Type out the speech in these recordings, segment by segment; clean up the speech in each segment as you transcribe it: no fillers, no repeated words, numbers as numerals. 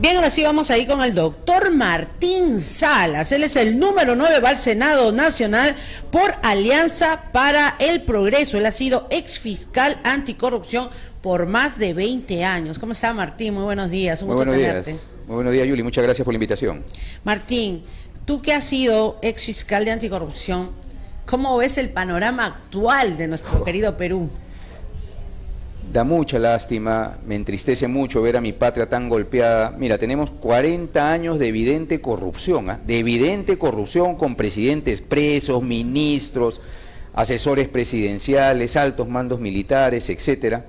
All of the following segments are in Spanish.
Bien, ahora sí vamos ahí con el doctor Martín Salas. Él es el número 9, va al Senado Nacional por Alianza para el Progreso. Él ha sido exfiscal anticorrupción por más de 20 años. ¿Cómo está, Martín? Muy buenos días, un gusto tenerte. Muy buenos días, Yuli. Muchas gracias por la invitación. Martín, tú que has sido exfiscal de anticorrupción, ¿cómo ves el panorama actual de nuestro querido Perú? Da mucha lástima, me entristece mucho ver a mi patria tan golpeada. Mira, tenemos 40 años de evidente corrupción, de evidente corrupción con presidentes presos, ministros, asesores presidenciales, altos mandos militares, etcétera.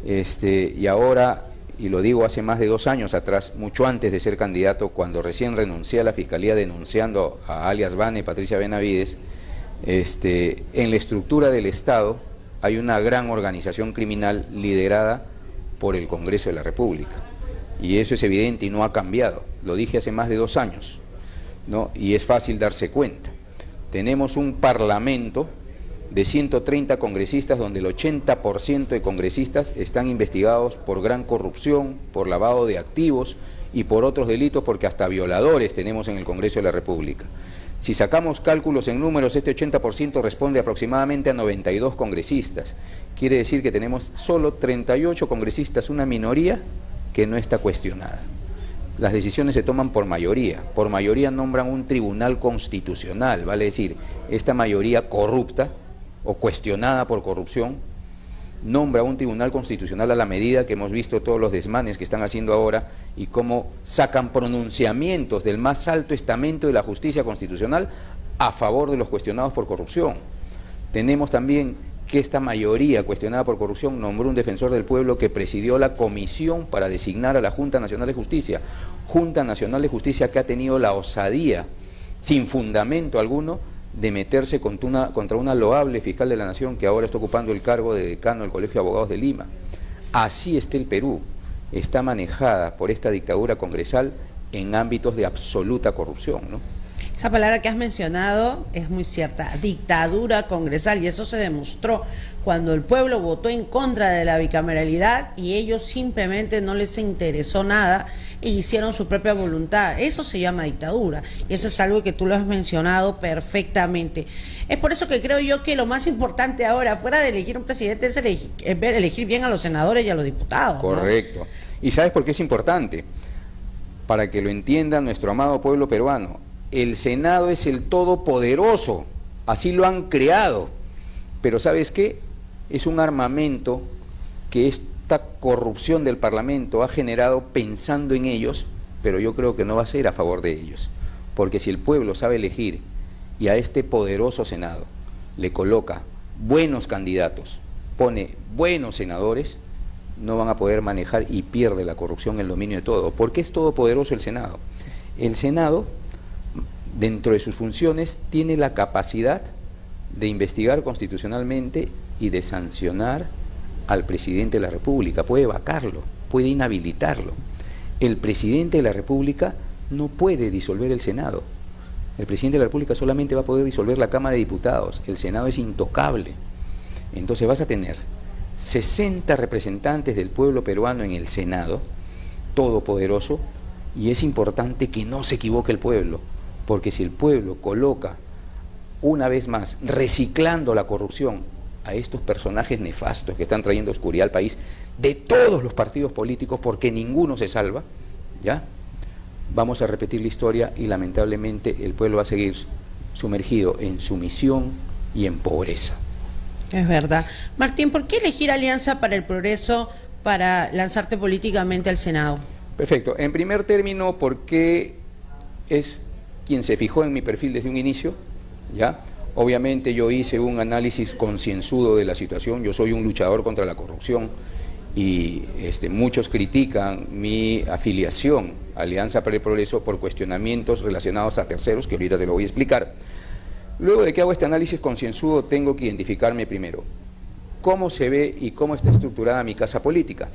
Y ahora, y lo digo hace más de 2 años atrás, mucho antes de ser candidato, cuando recién renuncié a la Fiscalía denunciando a alias Bane y Patricia Benavides, en la estructura del Estado hay una gran organización criminal liderada por el Congreso de la República. Y eso es evidente y no ha cambiado. Lo dije hace más de 2 años, ¿no? Y es fácil darse cuenta. Tenemos un parlamento de 130 congresistas donde el 80% de congresistas están investigados por gran corrupción, por lavado de activos y por otros delitos, porque hasta violadores tenemos en el Congreso de la República. Si sacamos cálculos en números, este 80% responde aproximadamente a 92 congresistas. Quiere decir que tenemos solo 38 congresistas, una minoría que no está cuestionada. Las decisiones se toman por mayoría nombran un tribunal constitucional, vale decir, esta mayoría corrupta o cuestionada por corrupción, nombra un tribunal constitucional a la medida que hemos visto todos los desmanes que están haciendo ahora y cómo sacan pronunciamientos del más alto estamento de la justicia constitucional a favor de los cuestionados por corrupción. Tenemos también que esta mayoría cuestionada por corrupción nombró un defensor del pueblo que presidió la comisión para designar a la Junta Nacional de Justicia que ha tenido la osadía, sin fundamento alguno, de meterse contra una loable fiscal de la Nación que ahora está ocupando el cargo de decano del Colegio de Abogados de Lima. Así está el Perú, está manejada por esta dictadura congresal en ámbitos de absoluta corrupción, ¿no? Esa palabra que has mencionado es muy cierta, dictadura congresal, y eso se demostró cuando el pueblo votó en contra de la bicameralidad y ellos simplemente no les interesó nada e hicieron su propia voluntad. Eso se llama dictadura, y eso es algo que tú lo has mencionado perfectamente. Es por eso que creo yo que lo más importante ahora, fuera de elegir un presidente, es elegir bien a los senadores y a los diputados, ¿no? Correcto. ¿Y sabes por qué es importante? Para que lo entienda nuestro amado pueblo peruano. El Senado es el todopoderoso, así lo han creado, pero ¿sabes qué? Es un armamento que esta corrupción del Parlamento ha generado pensando en ellos, pero yo creo que no va a ser a favor de ellos, porque si el pueblo sabe elegir y a este poderoso Senado le coloca buenos candidatos, pone buenos senadores, no van a poder manejar y pierde la corrupción el dominio de todo. ¿Por qué es todopoderoso el Senado? El Senado, dentro de sus funciones, tiene la capacidad de investigar constitucionalmente y de sancionar al presidente de la República. Puede vacarlo, puede inhabilitarlo. El presidente de la República no puede disolver el Senado. El presidente de la República solamente va a poder disolver la Cámara de Diputados. El Senado es intocable. Entonces vas a tener 60 representantes del pueblo peruano en el Senado, todopoderoso, y es importante que no se equivoque el pueblo. Porque si el pueblo coloca, una vez más, reciclando la corrupción a estos personajes nefastos que están trayendo oscuridad al país, de todos los partidos políticos, porque ninguno se salva, ¿ya? Vamos a repetir la historia y lamentablemente el pueblo va a seguir sumergido en sumisión y en pobreza. Es verdad. Martín, ¿por qué elegir Alianza para el Progreso para lanzarte políticamente al Senado? Perfecto. En primer término, porque es quien se fijó en mi perfil desde un inicio, ¿ya? Obviamente yo hice un análisis concienzudo de la situación, yo soy un luchador contra la corrupción y muchos critican mi afiliación a Alianza para el Progreso por cuestionamientos relacionados a terceros, que ahorita te lo voy a explicar. Luego de que hago este análisis concienzudo, tengo que identificarme primero cómo se ve y cómo está estructurada mi casa política.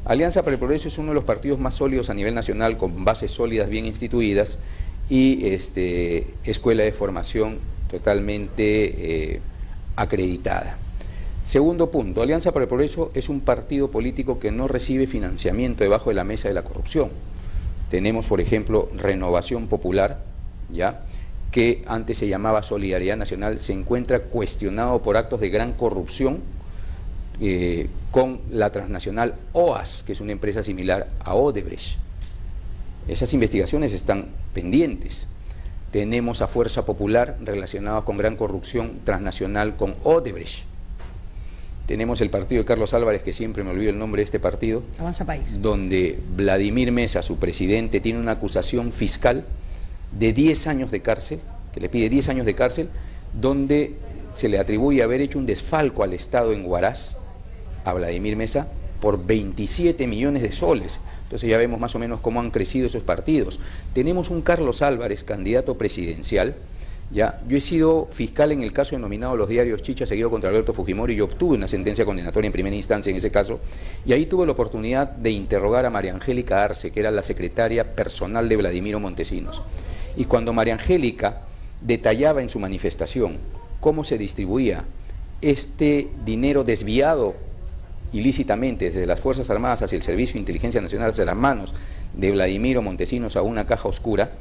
Alianza para el Progreso es uno de los partidos más sólidos a nivel nacional, con bases sólidas bien instituidas, y escuela de formación totalmente acreditada. Segundo punto, Alianza para el Progreso es un partido político que no recibe financiamiento debajo de la mesa de la corrupción. Tenemos, por ejemplo, Renovación Popular, ¿ya?, que antes se llamaba Solidaridad Nacional, se encuentra cuestionado por actos de gran corrupción con la transnacional OAS, que es una empresa similar a Odebrecht. Esas investigaciones están pendientes. Tenemos a Fuerza Popular relacionados con gran corrupción transnacional con Odebrecht. Tenemos el partido de Carlos Álvarez, que siempre me olvido el nombre de este partido, Avanza País, donde Vladimir Mesa, su presidente, tiene una acusación fiscal de 10 años de cárcel, que le pide 10 años de cárcel, donde se le atribuye haber hecho un desfalco al Estado en Huaraz, a Vladimir Mesa, por 27 millones de soles. Entonces ya vemos más o menos cómo han crecido esos partidos. Tenemos un Carlos Álvarez, candidato presidencial, ¿ya? Yo he sido fiscal en el caso denominado Los Diarios Chicha, seguido contra Alberto Fujimori, y obtuve una sentencia condenatoria en primera instancia en ese caso, y ahí tuve la oportunidad de interrogar a María Angélica Arce, que era la secretaria personal de Vladimiro Montesinos. Y cuando María Angélica detallaba en su manifestación cómo se distribuía este dinero desviado ilícitamente desde las Fuerzas Armadas hacia el Servicio de Inteligencia Nacional, hacia las manos de Vladimiro Montesinos a una caja oscura,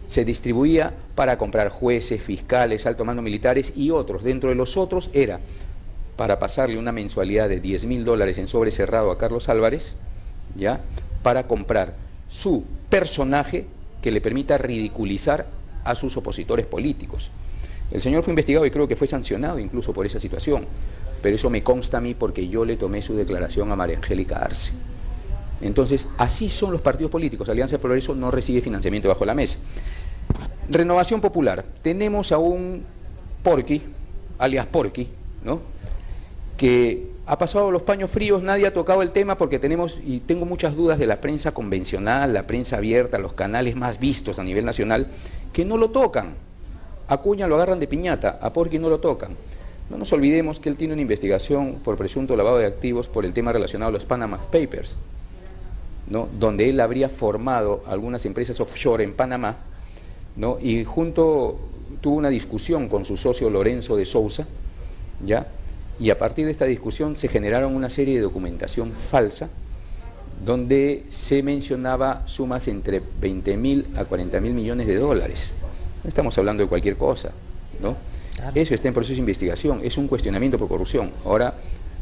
se distribuía para comprar jueces, fiscales, alto mando militares y otros. Dentro de los otros era para pasarle una mensualidad de $10.000 en sobre cerrado a Carlos Álvarez, ¿ya?, para comprar su personaje que le permita ridiculizar a sus opositores políticos. El señor fue investigado y creo que fue sancionado incluso por esa situación, pero eso me consta a mí porque yo le tomé su declaración a María Angélica Arce. Entonces, así son los partidos políticos. Alianza del Progreso no recibe financiamiento bajo la mesa. Renovación Popular. Tenemos a un Porqui, alias Porqui, ¿no?, que ha pasado los paños fríos, nadie ha tocado el tema porque tenemos, y tengo muchas dudas de la prensa convencional, la prensa abierta, los canales más vistos a nivel nacional, que no lo tocan. A Acuña lo agarran de piñata, a Porqui no lo tocan. No nos olvidemos que él tiene una investigación por presunto lavado de activos por el tema relacionado a los Panama Papers, ¿no?, donde él habría formado algunas empresas offshore en Panamá, ¿no?, y tuvo una discusión con su socio Lorenzo de Sousa, ¿ya?, y a partir de esta discusión se generaron una serie de documentación falsa donde se mencionaba sumas entre 20.000 a 40.000 millones de dólares. No estamos hablando de cualquier cosa, ¿no? Claro. Eso está en proceso de investigación, es un cuestionamiento por corrupción. Ahora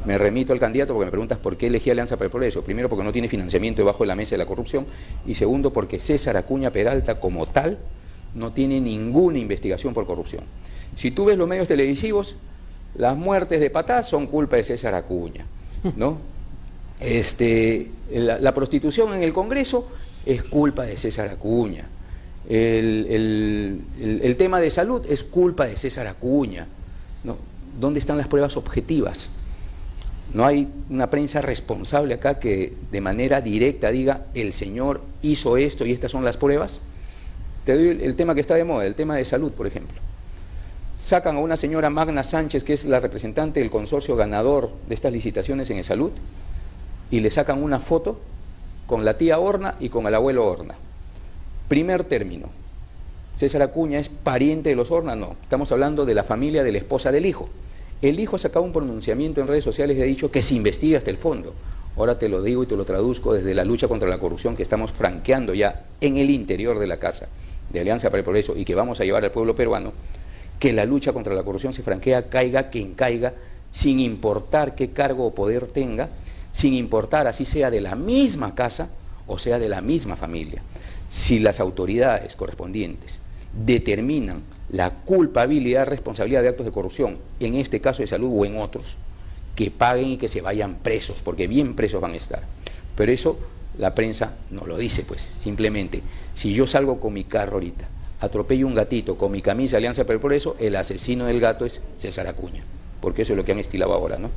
me remito al candidato porque me preguntas por qué elegí Alianza para el Progreso. Primero, porque no tiene financiamiento debajo de la mesa de la corrupción, y segundo, porque César Acuña Peralta como tal no tiene ninguna investigación por corrupción. Si tú ves los medios televisivos, las muertes de Patá son culpa de César Acuña, ¿no? La prostitución en el Congreso es culpa de César Acuña. El tema de salud es culpa de César Acuña, ¿no? ¿Dónde están las pruebas objetivas? No hay una prensa responsable acá que de manera directa diga el señor hizo esto y estas son las pruebas. Te doy el tema que está de moda, el tema de salud, por ejemplo. Sacan a una señora Magna Sánchez, que es la representante del consorcio ganador de estas licitaciones en el salud, y le sacan una foto con la tía Horna y con el abuelo Horna. Primer término, ¿César Acuña es pariente de los Horna? No, estamos hablando de la familia de la esposa del hijo. El hijo ha sacado un pronunciamiento en redes sociales y ha dicho que se investiga hasta el fondo. Ahora te lo digo y te lo traduzco desde la lucha contra la corrupción que estamos franqueando ya en el interior de la casa de Alianza para el Progreso y que vamos a llevar al pueblo peruano, que la lucha contra la corrupción se franquea, caiga quien caiga, sin importar qué cargo o poder tenga, sin importar así sea de la misma casa o sea de la misma familia. Si las autoridades correspondientes determinan la culpabilidad, responsabilidad de actos de corrupción, en este caso de salud o en otros, que paguen y que se vayan presos, porque bien presos van a estar. Pero eso la prensa no lo dice, pues, simplemente, si yo salgo con mi carro ahorita, atropello un gatito con mi camisa Alianza para el Progreso, el asesino del gato es César Acuña, porque eso es lo que han estilado ahora, ¿no?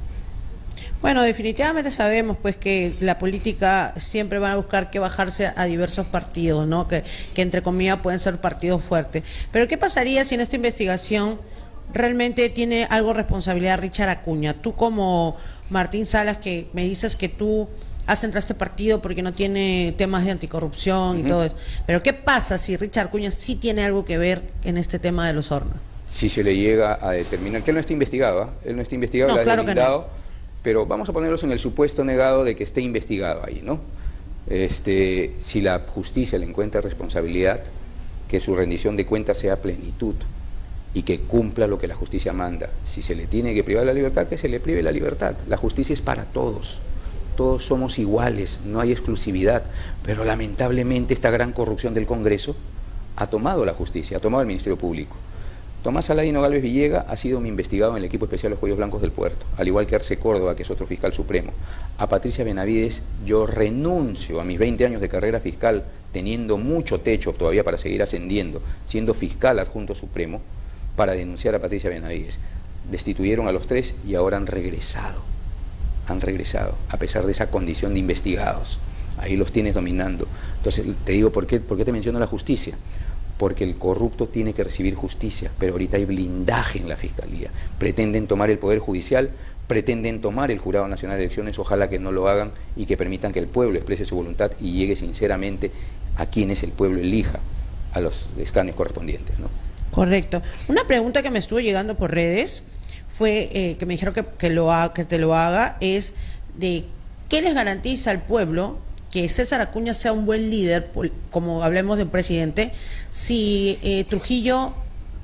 Bueno, definitivamente sabemos pues que la política siempre van a buscar que bajarse a diversos partidos, ¿no? Que entre comillas pueden ser partidos fuertes. Pero ¿qué pasaría si en esta investigación realmente tiene algo de responsabilidad Richard Acuña? Tú como Martín Salas, que me dices que tú has entrado a este partido porque no tiene temas de anticorrupción y todo eso. Pero ¿qué pasa si Richard Acuña sí tiene algo que ver en este tema de los Hornos? Si se le llega a determinar, que él no está investigado, ¿eh? Él no está investigado, no, lo ha claro deslindado, pero vamos a ponerlos en el supuesto negado de que esté investigado ahí, ¿no? Si la justicia le encuentra responsabilidad, que su rendición de cuentas sea a plenitud y que cumpla lo que la justicia manda. Si se le tiene que privar la libertad, que se le prive la libertad. La justicia es para todos. Todos somos iguales, no hay exclusividad, pero lamentablemente esta gran corrupción del Congreso ha tomado la justicia, ha tomado el Ministerio Público. Tomás Aladino Gálvez Villega ha sido mi investigado en el equipo especial de los cuellos blancos del puerto, al igual que Arce Córdoba, que es otro fiscal supremo. A Patricia Benavides, yo renuncio a mis 20 años de carrera fiscal, teniendo mucho techo todavía para seguir ascendiendo, siendo fiscal adjunto supremo, para denunciar a Patricia Benavides. Destituyeron a los 3 y ahora han regresado, a pesar de esa condición de investigados. Ahí los tienes dominando. Entonces, te digo, ¿por qué te menciono la justicia? Porque el corrupto tiene que recibir justicia, pero ahorita hay blindaje en la Fiscalía. Pretenden tomar el Poder Judicial, pretenden tomar el Jurado Nacional de Elecciones, ojalá que no lo hagan y que permitan que el pueblo exprese su voluntad y llegue sinceramente a quienes el pueblo elija, a los escaños correspondientes, ¿no? Correcto. Una pregunta que me estuvo llegando por redes fue, que me dijeron que te lo haga, es de qué les garantiza al pueblo que César Acuña sea un buen líder, como hablemos de un presidente, si Trujillo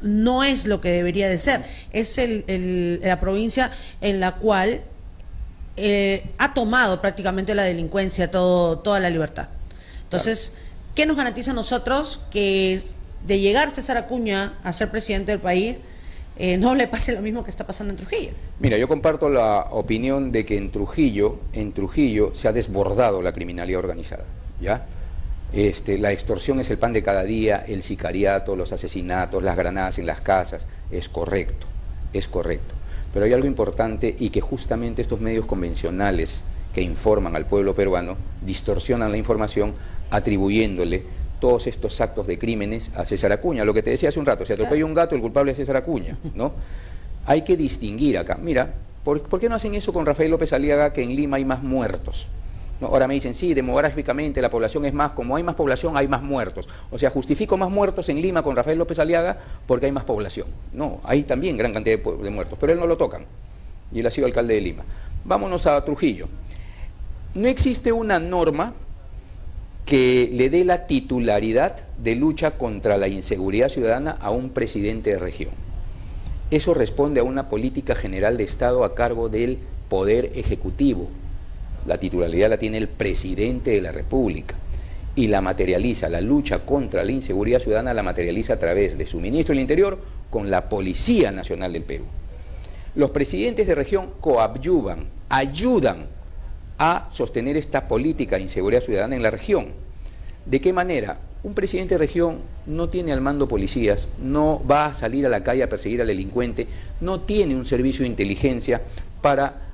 no es lo que debería de ser. Es la provincia en la cual ha tomado prácticamente la delincuencia, toda la libertad. Entonces, ¿qué nos garantiza a nosotros que de llegar César Acuña a ser presidente del país, no le pase lo mismo que está pasando en Trujillo? Mira, yo comparto la opinión de que en Trujillo se ha desbordado la criminalidad organizada, ¿ya? La extorsión es el pan de cada día, el sicariato, los asesinatos, las granadas en las casas, es correcto, pero hay algo importante y que justamente estos medios convencionales que informan al pueblo peruano distorsionan la información atribuyéndole todos estos actos de crímenes a César Acuña. Lo que te decía hace un rato, si atropella un gato, el culpable es César Acuña, ¿no? Hay que distinguir acá. Mira, ¿por qué no hacen eso con Rafael López Aliaga, que en Lima hay más muertos? ¿No? Ahora me dicen, sí, demográficamente la población es más, como hay más población, hay más muertos. O sea, justifico más muertos en Lima con Rafael López Aliaga porque hay más población. No, hay también gran cantidad de muertos, pero él no lo tocan. Y él ha sido alcalde de Lima. Vámonos a Trujillo. No existe una norma que le dé la titularidad de lucha contra la inseguridad ciudadana a un presidente de región. Eso responde a una política general de Estado a cargo del Poder Ejecutivo. La titularidad la tiene el presidente de la República y la materializa, la lucha contra la inseguridad ciudadana la materializa a través de su ministro del Interior con la Policía Nacional del Perú. Los presidentes de región coadyuvan, ayudan a sostener esta política de inseguridad ciudadana en la región. ¿De qué manera? Un presidente de región no tiene al mando policías, no va a salir a la calle a perseguir al delincuente, no tiene un servicio de inteligencia para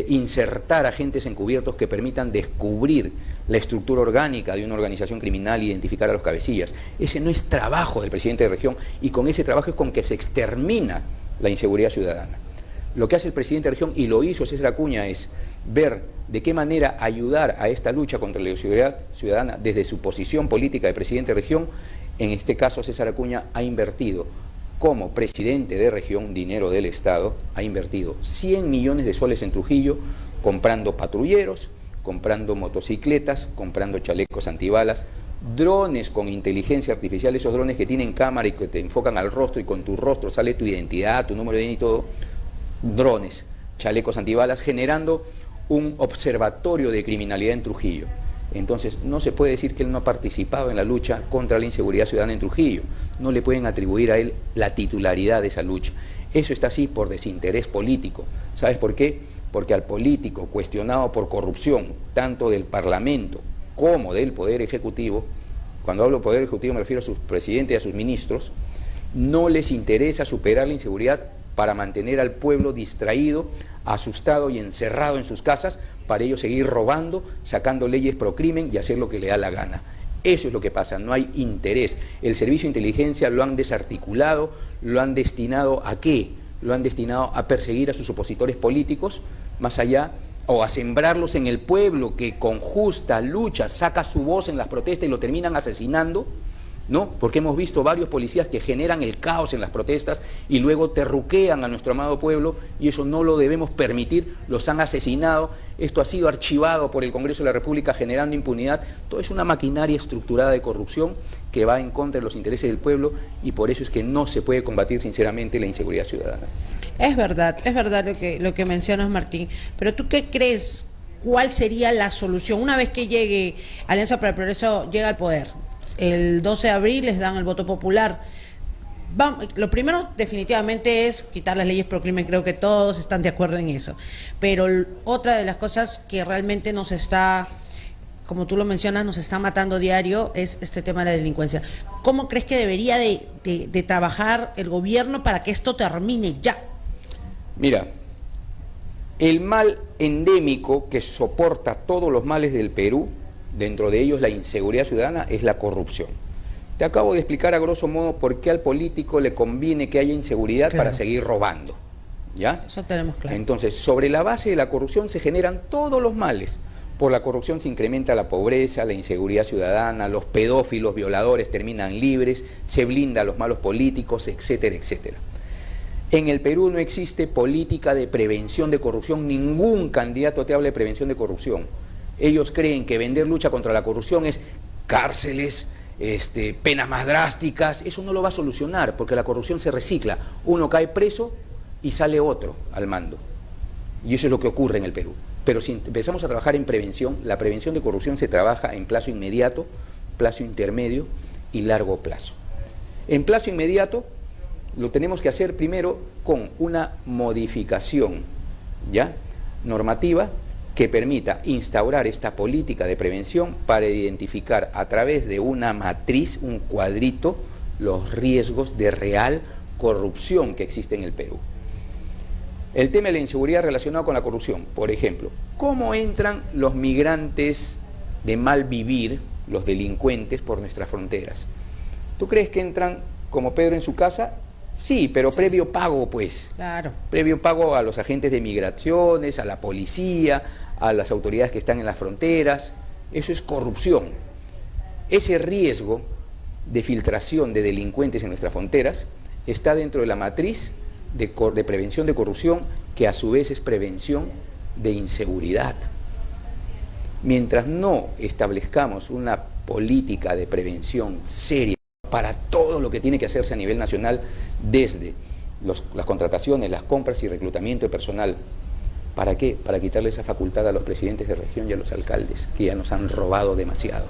insertar agentes encubiertos que permitan descubrir la estructura orgánica de una organización criminal e identificar a los cabecillas. Ese no es trabajo del presidente de región y con ese trabajo es con que se extermina la inseguridad ciudadana. Lo que hace el presidente de región, y lo hizo César Acuña, es ver de qué manera ayudar a esta lucha contra la inseguridad ciudadana desde su posición política de presidente de región. En este caso, César Acuña ha invertido, como presidente de región, dinero del Estado, ha invertido 100 millones de soles en Trujillo, comprando patrulleros, comprando motocicletas, comprando chalecos antibalas, drones con inteligencia artificial, esos drones que tienen cámara y que te enfocan al rostro y con tu rostro sale tu identidad, tu número de DNI y todo, drones, chalecos antibalas, generando un observatorio de criminalidad en Trujillo. Entonces, no se puede decir que él no ha participado en la lucha contra la inseguridad ciudadana en Trujillo. No le pueden atribuir a él la titularidad de esa lucha. Eso está así por desinterés político. ¿Sabes por qué? Porque al político cuestionado por corrupción, tanto del Parlamento como del Poder Ejecutivo, cuando hablo de Poder Ejecutivo me refiero a sus presidentes y a sus ministros, no les interesa superar la inseguridad para mantener al pueblo distraído, asustado y encerrado en sus casas, para ellos seguir robando, sacando leyes pro crimen y hacer lo que le da la gana. Eso es lo que pasa, no hay interés. El servicio de inteligencia lo han desarticulado, lo han destinado ¿a qué? Lo han destinado a perseguir a sus opositores políticos, más allá, o a sembrarlos en el pueblo que con justa lucha saca su voz en las protestas y lo terminan asesinando, ¿no? Porque hemos visto varios policías que generan el caos en las protestas y luego terruquean a nuestro amado pueblo, y eso no lo debemos permitir. Los han asesinado, esto ha sido archivado por el Congreso de la República generando impunidad. Todo es una maquinaria estructurada de corrupción que va en contra de los intereses del pueblo, y por eso es que no se puede combatir sinceramente la inseguridad ciudadana. Es verdad lo que mencionas, Martín, pero ¿tú qué crees? ¿Cuál sería la solución una vez que llegue Alianza para el Progreso, llega al poder? El 12 de abril les dan el voto popular. Lo primero definitivamente es quitar las leyes pro crimen, creo que todos están de acuerdo en eso. Pero otra de las cosas que realmente nos está, como tú lo mencionas, nos está matando diario, es este tema de la delincuencia. ¿Cómo crees que debería de trabajar el gobierno para que esto termine ya? Mira, el mal endémico que soporta todos los males del Perú, dentro de ellos la inseguridad ciudadana, es la corrupción. Te acabo de explicar a grosso modo por qué al político le conviene que haya inseguridad, claro, para seguir robando, ¿ya? Eso tenemos claro. Entonces, sobre la base de la corrupción se generan todos los males. Por la corrupción se incrementa la pobreza, la inseguridad ciudadana, los pedófilos, violadores terminan libres, se blinda a los malos políticos, etcétera, etcétera. En el Perú no existe política de prevención de corrupción, ningún candidato te habla de prevención de corrupción. Ellos creen que vender lucha contra la corrupción es cárceles, penas más drásticas. Eso no lo va a solucionar, porque la corrupción se recicla. Uno cae preso y sale otro al mando. Y eso es lo que ocurre en el Perú. Pero si empezamos a trabajar en prevención, la prevención de corrupción se trabaja en plazo inmediato, plazo intermedio y largo plazo. En plazo inmediato lo tenemos que hacer primero con una modificación, ¿ya?, normativa que permita instaurar esta política de prevención para identificar a través de una matriz, un cuadrito, los riesgos de real corrupción que existe en el Perú. El tema de la inseguridad relacionado con la corrupción, por ejemplo, ¿cómo entran los migrantes de mal vivir, los delincuentes, por nuestras fronteras? ¿Tú crees que entran como Pedro en su casa? Sí, pero sí, previo pago, pues. Claro. Previo pago a los agentes de migraciones, a la policía, a las autoridades que están en las fronteras. Eso es corrupción. Ese riesgo de filtración de delincuentes en nuestras fronteras está dentro de la matriz de prevención de corrupción, que a su vez es prevención de inseguridad. Mientras no establezcamos una política de prevención seria para todo lo que tiene que hacerse a nivel nacional, desde las contrataciones, las compras y reclutamiento de personal, ¿para qué? Para quitarle esa facultad a los presidentes de región y a los alcaldes, que ya nos han robado demasiado.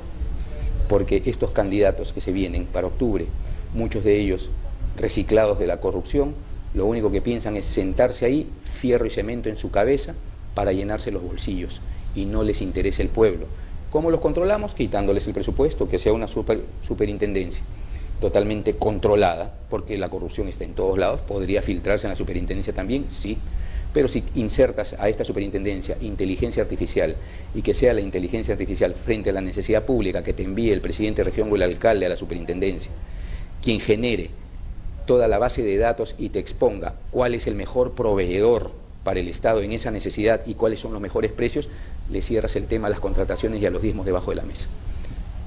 Porque estos candidatos que se vienen para octubre, muchos de ellos reciclados de la corrupción, lo único que piensan es sentarse ahí, fierro y cemento en su cabeza, para llenarse los bolsillos, y no les interesa el pueblo. ¿Cómo los controlamos? Quitándoles el presupuesto, que sea una superintendencia totalmente controlada, porque la corrupción está en todos lados. ¿Podría filtrarse en la superintendencia también? Sí, pero si insertas a esta superintendencia inteligencia artificial, y que sea la inteligencia artificial frente a la necesidad pública que te envíe el presidente de región o el alcalde a la superintendencia, quien genere toda la base de datos y te exponga cuál es el mejor proveedor para el Estado en esa necesidad y cuáles son los mejores precios, le cierras el tema a las contrataciones y a los diezmos debajo de la mesa.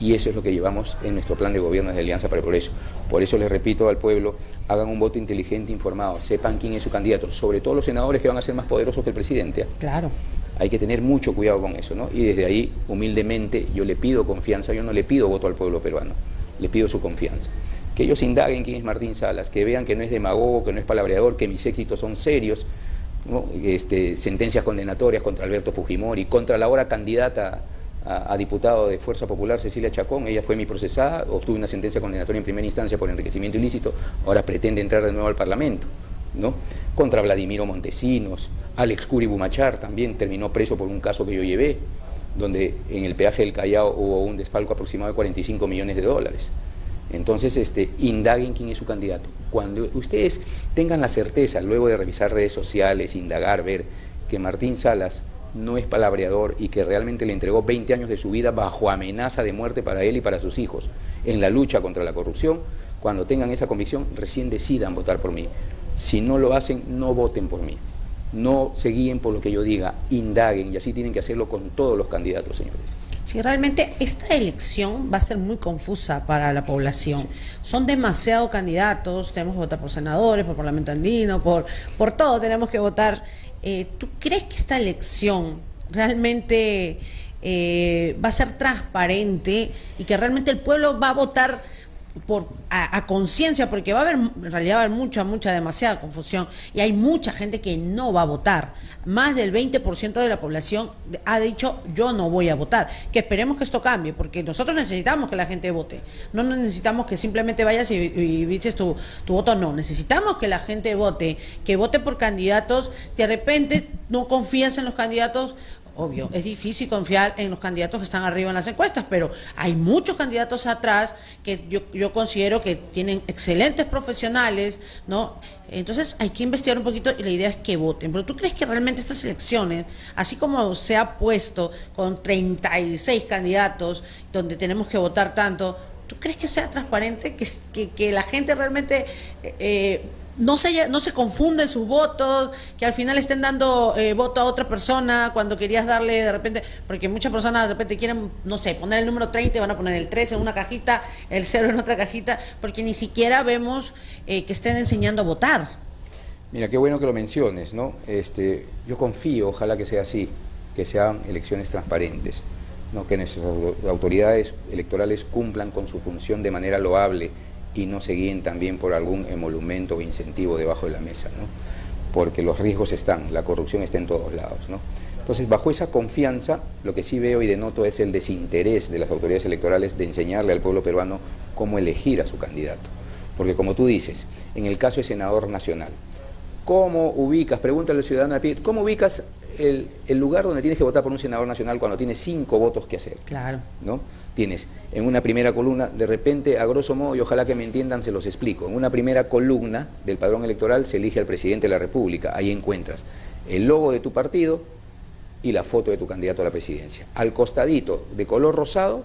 Y eso es lo que llevamos en nuestro plan de gobierno de Alianza para el Progreso. Por eso les repito al pueblo, hagan un voto inteligente, informado, sepan quién es su candidato, sobre todo los senadores, que van a ser más poderosos que el presidente. Claro. Hay que tener mucho cuidado con eso, ¿no? Y desde ahí, humildemente, yo le pido confianza. Yo no le pido voto al pueblo peruano, le pido su confianza. Que ellos indaguen quién es Martín Salas, que vean que no es demagogo, que no es palabreador, que mis éxitos son serios, ¿no? Sentencias condenatorias contra Alberto Fujimori, contra la ahora candidata a diputado de Fuerza Popular, Cecilia Chacón. Ella fue mi procesada, obtuve una sentencia condenatoria en primera instancia por enriquecimiento ilícito, ahora pretende entrar de nuevo al Parlamento, ¿no? Contra Vladimiro Montesinos, Alex Curi Bumachar también terminó preso por un caso que yo llevé, donde en el peaje del Callao hubo un desfalco aproximado de 45 millones de dólares. Entonces, indaguen quién es su candidato. Cuando ustedes tengan la certeza, luego de revisar redes sociales, indagar, ver que Martín Salas no es palabreador y que realmente le entregó 20 años de su vida bajo amenaza de muerte para él y para sus hijos en la lucha contra la corrupción, cuando tengan esa convicción, recién decidan votar por mí. Si no lo hacen, no voten por mí. No se guíen por lo que yo diga, indaguen, y así tienen que hacerlo con todos los candidatos, señores. Sí, realmente esta elección va a ser muy confusa para la población. Son demasiados candidatos, tenemos que votar por senadores, por parlamento andino, por todo tenemos que votar. ¿Tú crees que esta elección realmente va a ser transparente y que realmente el pueblo va a votar a conciencia? Porque va a haber, en realidad va a haber demasiada confusión y hay mucha gente que no va a votar. Más del 20% de la población ha dicho yo no voy a votar. Que esperemos que esto cambie, porque nosotros necesitamos que la gente vote. No necesitamos que simplemente vayas y dices tu voto, no. Necesitamos que la gente vote, que vote por candidatos. De repente no confías en los candidatos. Obvio, es difícil confiar en los candidatos que están arriba en las encuestas, pero hay muchos candidatos atrás que yo considero que tienen excelentes profesionales, ¿no? Entonces hay que investigar un poquito y la idea es que voten. Pero ¿tú crees que realmente estas elecciones, así como se ha puesto con 36 candidatos donde tenemos que votar tanto, ¿tú crees que sea transparente, que la gente realmente no se confunden sus votos, que al final estén dando voto a otra persona cuando querías darle de repente, porque muchas personas de repente quieren, no sé, poner el número 30 y van a poner el 3 en una cajita, el 0 en otra cajita, porque ni siquiera vemos que estén enseñando a votar? Mira, qué bueno que lo menciones, ¿no? Yo confío, ojalá que sea así, que sean elecciones transparentes, ¿no? Que nuestras autoridades electorales cumplan con su función de manera loable y no se guíen también por algún emolumento o incentivo debajo de la mesa, ¿no? Porque los riesgos están, la corrupción está en todos lados, ¿no? Entonces, bajo esa confianza, lo que sí veo y denoto es el desinterés de las autoridades electorales de enseñarle al pueblo peruano cómo elegir a su candidato. Porque como tú dices, en el caso de senador nacional, ¿cómo ubicas, pregúntale al ciudadano a pie, cómo ubicas el lugar donde tienes que votar por un senador nacional cuando tienes 5 votos que hacer? Claro. ¿No? Tienes en una primera columna, de repente, a grosso modo, y ojalá que me entiendan, se los explico, en una primera columna del padrón electoral se elige al presidente de la República, ahí encuentras el logo de tu partido y la foto de tu candidato a la presidencia. Al costadito, de color rosado,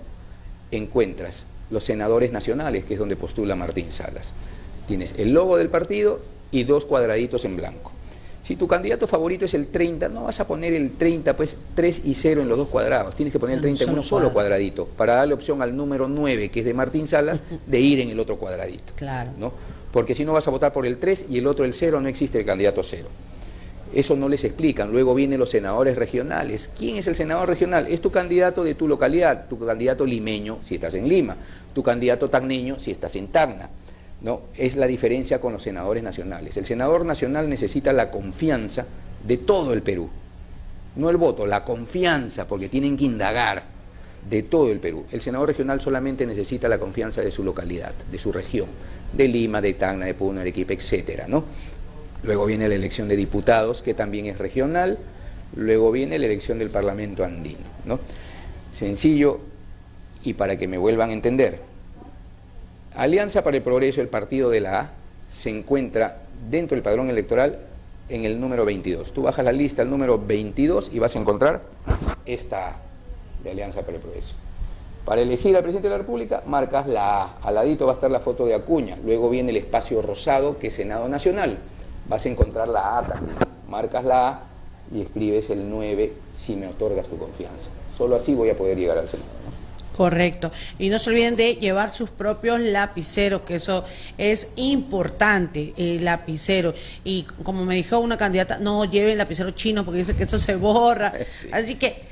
encuentras los senadores nacionales, que es donde postula Martín Salas. Tienes el logo del partido y 2 cuadraditos en blanco. Si tu candidato favorito es el 30, no vas a poner el 30, pues 3 y 0 en los 2 cuadrados. Tienes que poner el 30 en un solo cuadradito para darle opción al número 9, que es de Martín Salas, de ir en el otro cuadradito. Claro. ¿No? Porque si no vas a votar por el 3 y el otro el 0, no existe el candidato 0. Eso no les explican. Luego vienen los senadores regionales. ¿Quién es el senador regional? Es tu candidato de tu localidad, tu candidato limeño si estás en Lima, tu candidato tacneño si estás en Tacna. ¿No? Es la diferencia con los senadores nacionales. El senador nacional necesita la confianza de todo el Perú, no el voto, la confianza, porque tienen que indagar de todo el Perú. El senador regional solamente necesita la confianza de su localidad, de su región, de Lima, de Tacna, de Puno, Arequipa, etcétera, ¿no? Luego viene la elección de diputados, que también es regional. Luego viene la elección del Parlamento andino, ¿no? Sencillo, y para que me vuelvan a entender, Alianza para el Progreso, el partido de la A, se encuentra dentro del padrón electoral en el número 22. Tú bajas la lista al número 22 y vas a encontrar esta A, de Alianza para el Progreso. Para elegir al presidente de la República, marcas la A. Al ladito va a estar la foto de Acuña. Luego viene el espacio rosado, que es Senado Nacional. Vas a encontrar la A también. Marcas la A y escribes el 9 si me otorgas tu confianza. Solo así voy a poder llegar al Senado, ¿no? Correcto. Y no se olviden de llevar sus propios lapiceros, que eso es importante, el lapicero. Y como me dijo una candidata, no lleven lapicero chino porque dice que eso se borra. Sí. Así que,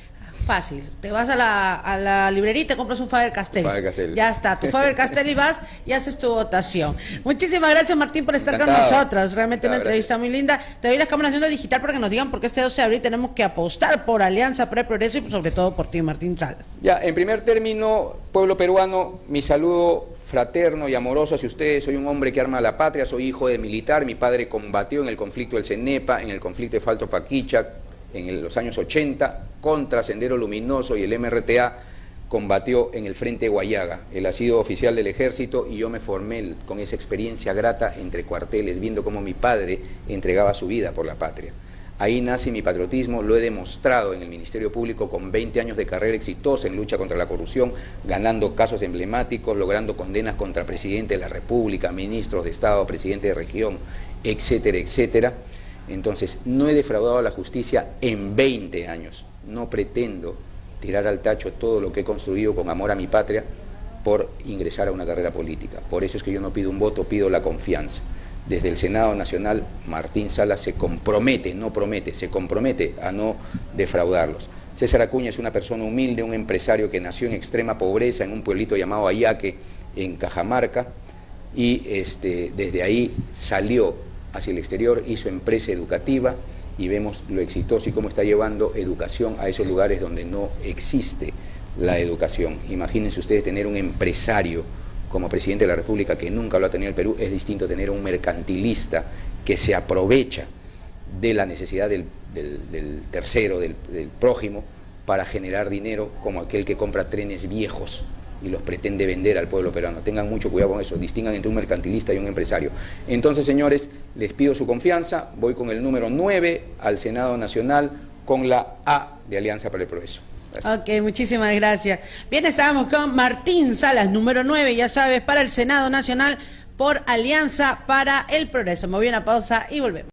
fácil, te vas a la librería y te compras un Faber-Castell. Ya está, tu Faber-Castell y vas y haces tu votación. Muchísimas gracias, Martín, por estar Encantado. con nosotros. Realmente una entrevista muy linda. Te doy las cámaras de onda digital para que nos digan por qué este 12 de abril tenemos que apostar por Alianza para el Progreso y sobre todo por ti, Martín Salas. Ya, en primer término, pueblo peruano, mi saludo fraterno y amoroso hacia ustedes. Soy un hombre que arma la patria, soy hijo de militar. Mi padre combatió en el conflicto del CENEPA, en el conflicto de Falto Paquicha, en los años 80, contra Sendero Luminoso, y el MRTA combatió en el Frente Guayaga. Él ha sido oficial del Ejército y yo me formé con esa experiencia grata entre cuarteles, viendo cómo mi padre entregaba su vida por la patria. Ahí nace mi patriotismo, lo he demostrado en el Ministerio Público con 20 años de carrera exitosa en lucha contra la corrupción, ganando casos emblemáticos, logrando condenas contra presidente de la República, ministros de Estado, presidente de región, etcétera, etcétera. Entonces, no he defraudado a la justicia en 20 años. No pretendo tirar al tacho todo lo que he construido con amor a mi patria por ingresar a una carrera política. Por eso es que yo no pido un voto, pido la confianza. Desde el Senado Nacional, Martín Salas se compromete, no promete, se compromete a no defraudarlos. César Acuña es una persona humilde, un empresario que nació en extrema pobreza en un pueblito llamado Ayaque, en Cajamarca, y desde ahí salió hacia el exterior, hizo empresa educativa, y vemos lo exitoso y cómo está llevando educación a esos lugares donde no existe la educación. Imagínense ustedes tener un empresario como presidente de la República, que nunca lo ha tenido el Perú. Es distinto a tener un mercantilista que se aprovecha de la necesidad del tercero, del prójimo, para generar dinero, como aquel que compra trenes viejos y los pretende vender al pueblo peruano. Tengan mucho cuidado con eso, distingan entre un mercantilista y un empresario. Entonces, señores, les pido su confianza, voy con el número 9 al Senado Nacional, con la A de Alianza para el Progreso. Gracias. Ok, muchísimas gracias. Bien, estábamos con Martín Salas, número 9, ya sabes, para el Senado Nacional por Alianza para el Progreso. Me voy a una pausa y volvemos.